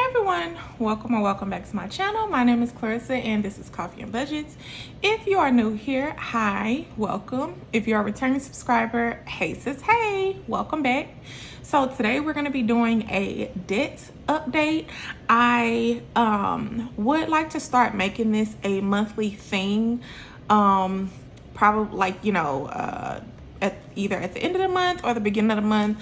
everyone, welcome or welcome back to my channel. My name is Clarissa and this is Coffee and Budgets. If you are new here, hi, welcome. If you're a returning subscriber, hey sis, hey, welcome back. So today we're going to be doing a debt update. I would like to start making this a monthly thing, probably like, either at the end of the month or the beginning of the month,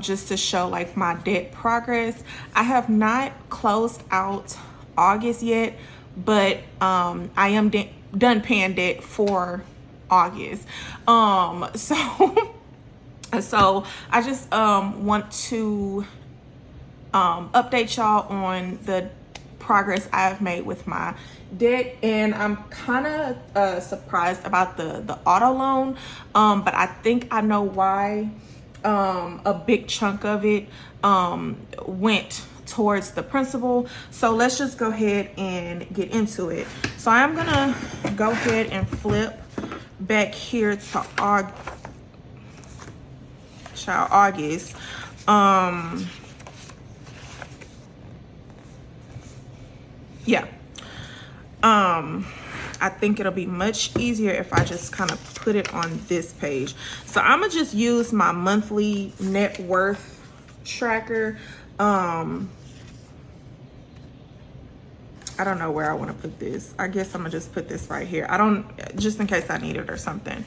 just to show like my debt progress. I have not closed out August yet, but I am done paying debt for August. So I just want to update y'all on the progress I've made with my debt, and I'm kind of surprised about the auto loan, but I think I know why. A big chunk of it went towards the principal. So let's just go ahead and get into it. So I'm gonna go ahead and flip back here to August. I think it'll be much easier if I just kind of put it on this page. So I'm gonna just use my monthly net worth tracker. I don't know where I want to put this. I guess I'm gonna just put this right here. Just in case I need it or something.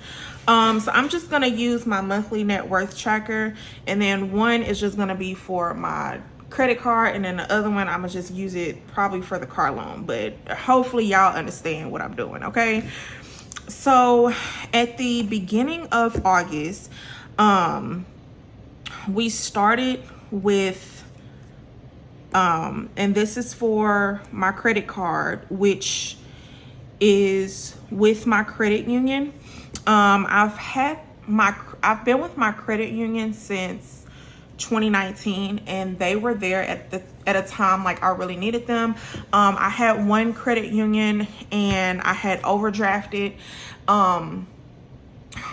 So I'm just gonna use my monthly net worth tracker, and then one is just gonna be for my credit card, and then the other one I'm gonna just use it probably for the car loan, but hopefully y'all understand what I'm doing. Okay, so at the beginning of August, we started with and this is for my credit card, which is with my credit union. I've been with my credit union since 2019, and they were there at a time like I really needed them. I had one credit union and I had overdrafted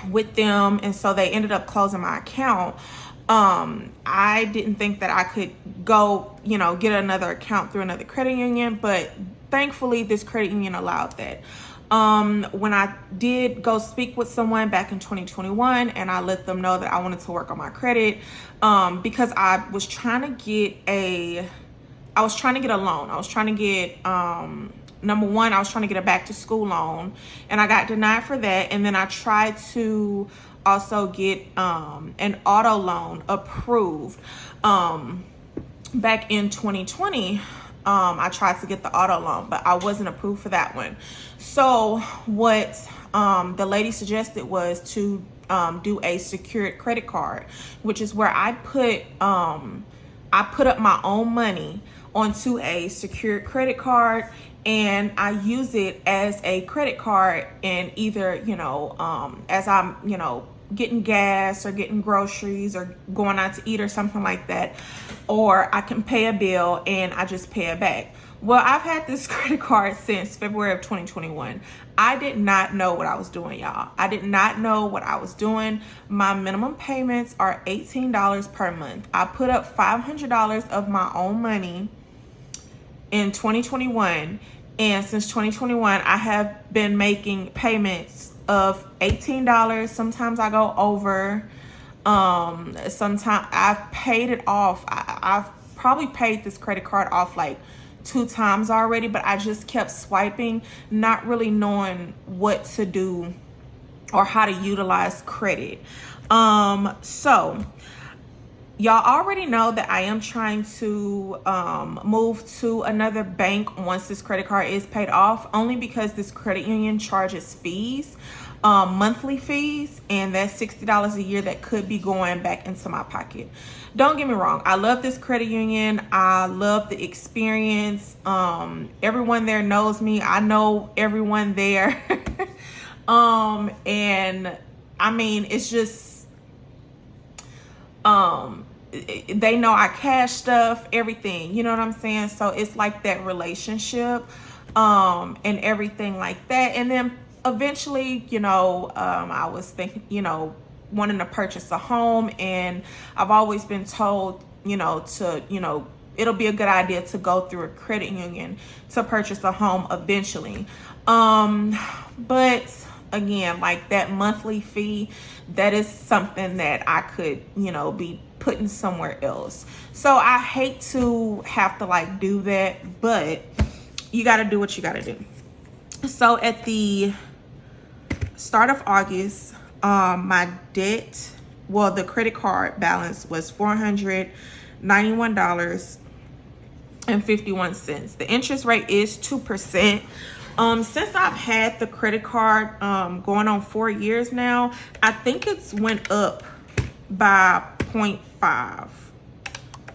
with them, and so they ended up closing my account. I didn't think that I could go, get another account through another credit union, but thankfully this credit union allowed that. When I did go speak with someone back in 2021, and I let them know that I wanted to work on my credit, because I was trying to get a loan. I was trying to get, number one, I was trying to get a back to school loan, and I got denied for that. And then I tried to also get an auto loan approved. Back in 2020, I tried to get the auto loan, but I wasn't approved for that one. So what the lady suggested was to do a secured credit card, which is where I put up my own money onto a secured credit card, and I use it as a credit card, and either as I'm getting gas or getting groceries or going out to eat or something like that, or I can pay a bill and I just pay it back. Well, I've had this credit card since February of 2021. I did not know what I was doing, y'all. I did not know what I was doing. My minimum payments are $18 per month. I put up $500 of my own money in 2021, and since 2021 I have been making payments of $18. Sometimes I go over. Sometimes I've paid it off. I've probably paid this credit card off like 2 times already, but I just kept swiping, not really knowing what to do or how to utilize credit. So y'all already know that I am trying to move to another bank once this credit card is paid off, only because this credit union charges fees, monthly fees, and that's $60 a year that could be going back into my pocket. Don't get me wrong, I love this credit union. I love the experience. Everyone there knows me. I know everyone there. And I mean, it's just they know I cash stuff, everything, you know what I'm saying? So it's like that relationship, and everything like that. And then eventually, I was thinking, wanting to purchase a home, and I've always been told, to, it'll be a good idea to go through a credit union to purchase a home eventually. But again, like that monthly fee, that is something that I could, you know, be putting somewhere else. So I hate to have to like do that, but you got to do what you got to do. So at the start of August, my debt, well, the credit card balance was $491.51. The interest rate is 2%. Since I've had the credit card going on 4 years now, I think it's went up by 0.5.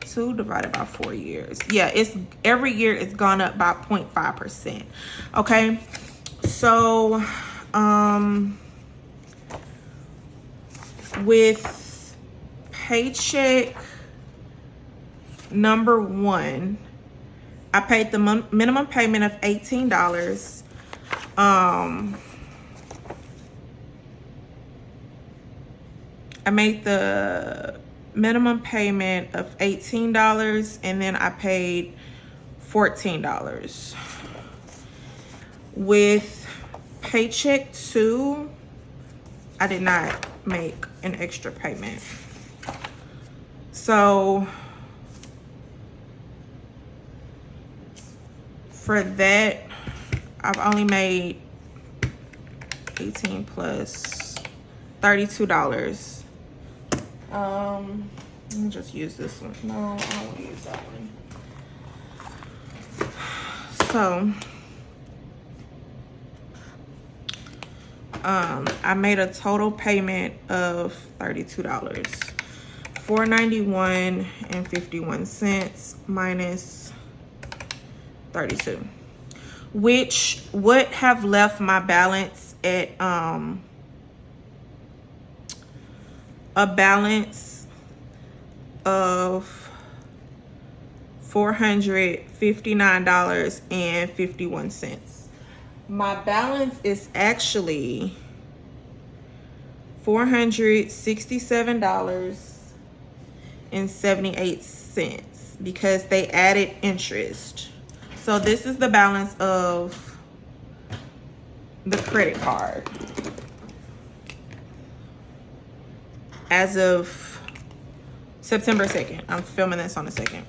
2 divided by 4 years. Yeah, it's every year it's gone up by 0.5%. Okay, so with paycheck number 1, I paid the minimum payment of $18. I made the minimum payment of $18, and then I paid $14. With paycheck 2, I did not make an extra payment. So for that, I've only made 18 plus $32. Let me just use this one. No, I don't want to use that one. So I made a total payment of $32. $491.51 minus 32, which would have left my balance at a balance of $459.51. My balance is actually $467.78 because they added interest. So this is the balance of the credit card as of September 2nd. I'm filming this on the 2nd.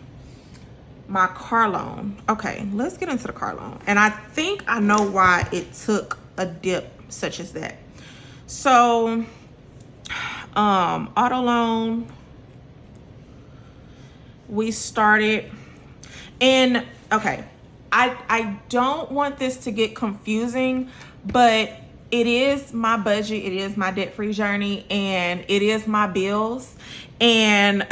My car loan. Okay, let's get into the car loan. And I think I know why it took a dip such as that. So, auto loan, we started, and okay, I don't want this to get confusing, but it is my budget, it is my debt-free journey, and it is my bills. And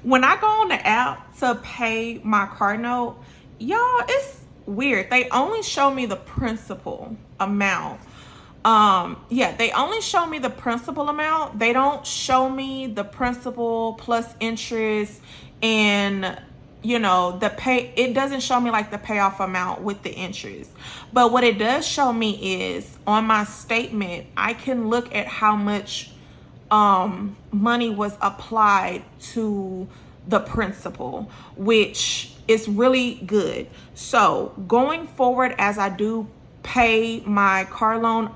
when I go on the app to pay my car note, y'all, it's weird. They only show me the principal amount. Yeah, they only show me the principal amount. They don't show me the principal plus interest, and you know, the pay, it doesn't show me like the payoff amount with the interest. But what it does show me is on my statement, I can look at how much money was applied to the principal, which is really good. So going forward, as I do pay my car loan,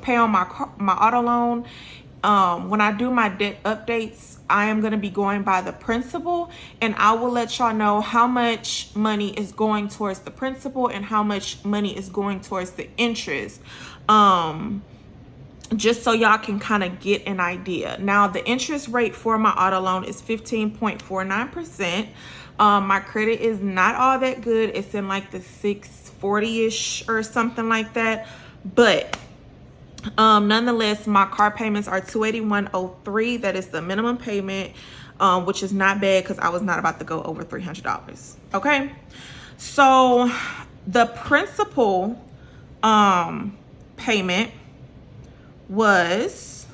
pay on my auto loan, when I do my debt updates, I am going to be going by the principal, and I will let y'all know how much money is going towards the principal and how much money is going towards the interest. Just so y'all can kind of get an idea. Now, the interest rate for my auto loan is 15.49%. My credit is not all that good. It's in like the 640-ish or something like that. But nonetheless, my car payments are $281.03. That is the minimum payment, which is not bad because I was not about to go over $300. Okay, so the principal payment was,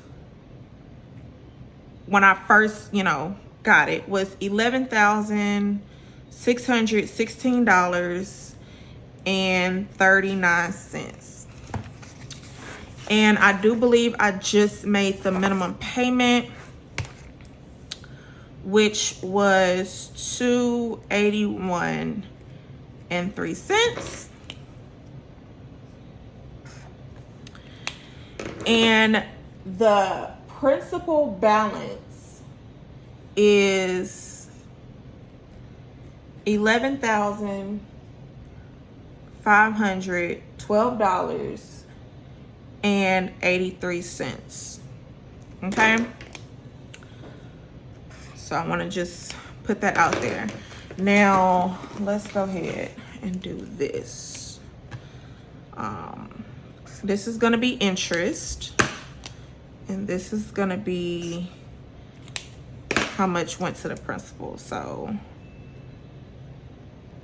when I first, got it, was $11,616.39. And I do believe I just made the minimum payment, which was $281.03. And the principal balance is $11,512.83. Okay, so I want to just put that out there. Now let's go ahead and do this. This is going to be interest, and this is going to be how much went to the principal. So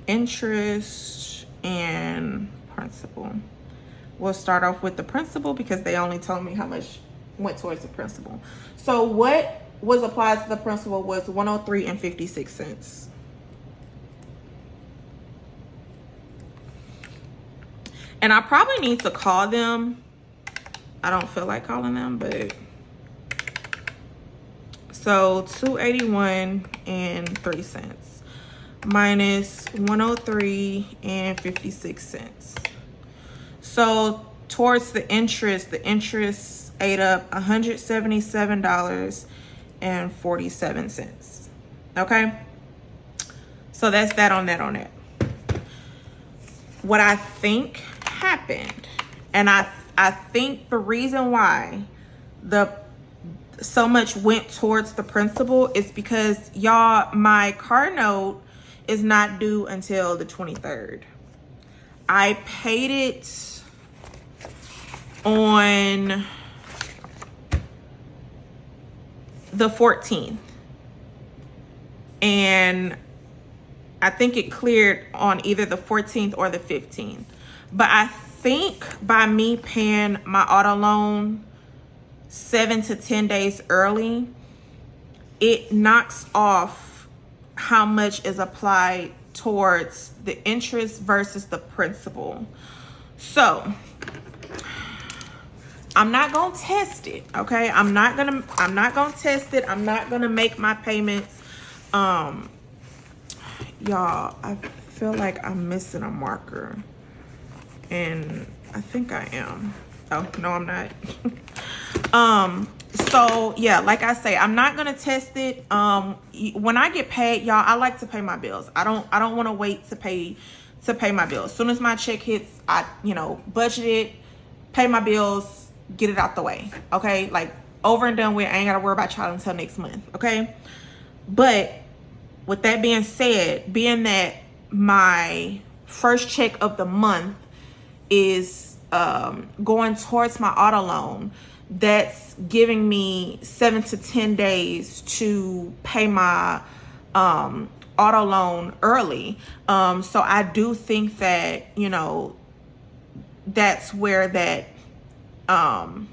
interest and principal. We'll start off with the principal because they only told me how much went towards the principal. So what was applied to the principal was $103.56. And I probably need to call them. I don't feel like calling them, but so $281.03 minus $103.56. So towards the interest ate up $177.47. Okay, so that's that on that. What I think happened, and I think the reason why so much went towards the principal is because, y'all, my car note is not due until the 23rd. I paid it on the 14th, and I think it cleared on either the 14th or the 15th. But I think by me paying my auto loan 7 to 10 days early, it knocks off how much is applied towards the interest versus the principal. So I'm not gonna test it, okay? I'm not gonna test it. I'm not gonna make my payments. Y'all, I feel like I'm missing a marker, and I think I am. Oh no, I'm not. So yeah, like I say, I'm not gonna test it. When I get paid, y'all, I like to pay my bills. I don't want to wait to pay my bills. As soon as my check hits, I budget it, pay my bills, get it out the way. Okay, like over and done with. I ain't gotta worry about y'all until next month. Okay, but with that being said, being that my first check of the month is going towards my auto loan, that's giving me 7 to 10 days to pay my auto loan early. So I do think that, that's where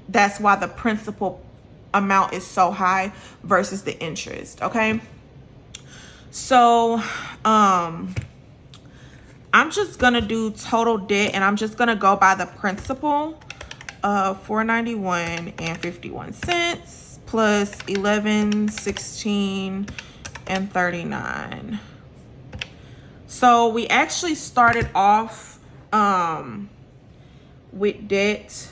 that's why the principal amount is so high versus the interest. Okay. So, I'm just gonna do total debt, and I'm just gonna go by the principal of $491.51 plus $1116.39. So we actually started off with debt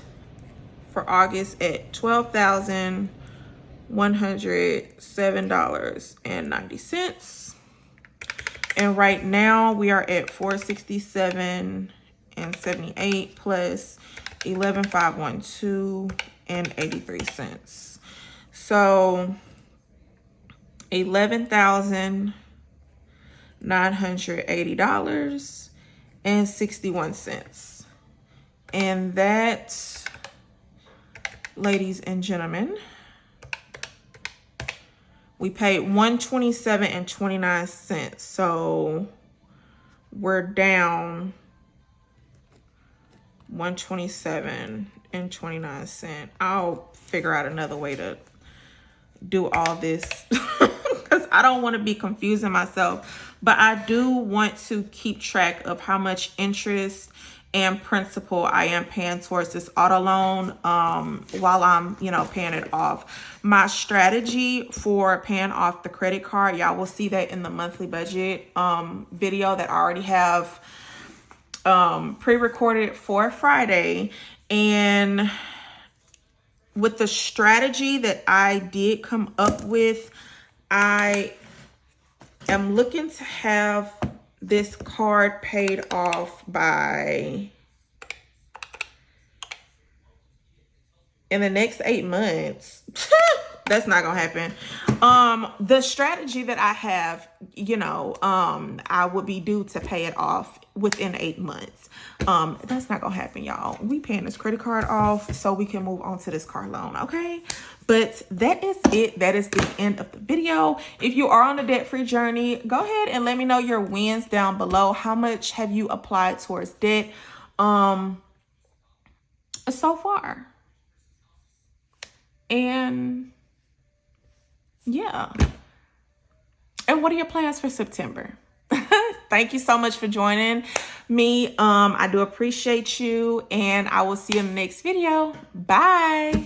for August at $12,107.90. And right now we are at $467.78 plus $11,512.83. So $11,980.61. And that, ladies and gentlemen, we paid $127.29. So we're down $127.29. I'll figure out another way to do all this because I don't want to be confusing myself. But I do want to keep track of how much interest and principal I am paying towards this auto loan while I'm, you know, paying it off. My strategy for paying off the credit card, y'all will see that in the monthly budget video that I already have pre-recorded for Friday. And with the strategy that I did come up with, I am looking to have this card paid off by in the next 8 months. That's not gonna happen. The strategy that I have, you know, I would be due to pay it off within 8 months. That's not gonna happen, y'all. We paying this credit card off so we can move on to this car loan, okay? But that is it. That is the end of the video. If you are on a debt-free journey, go ahead and let me know your wins down below. How much have you applied towards debt so far? And yeah. And what are your plans for September? Thank you so much for joining me. I do appreciate you, and I will see you in the next video. Bye.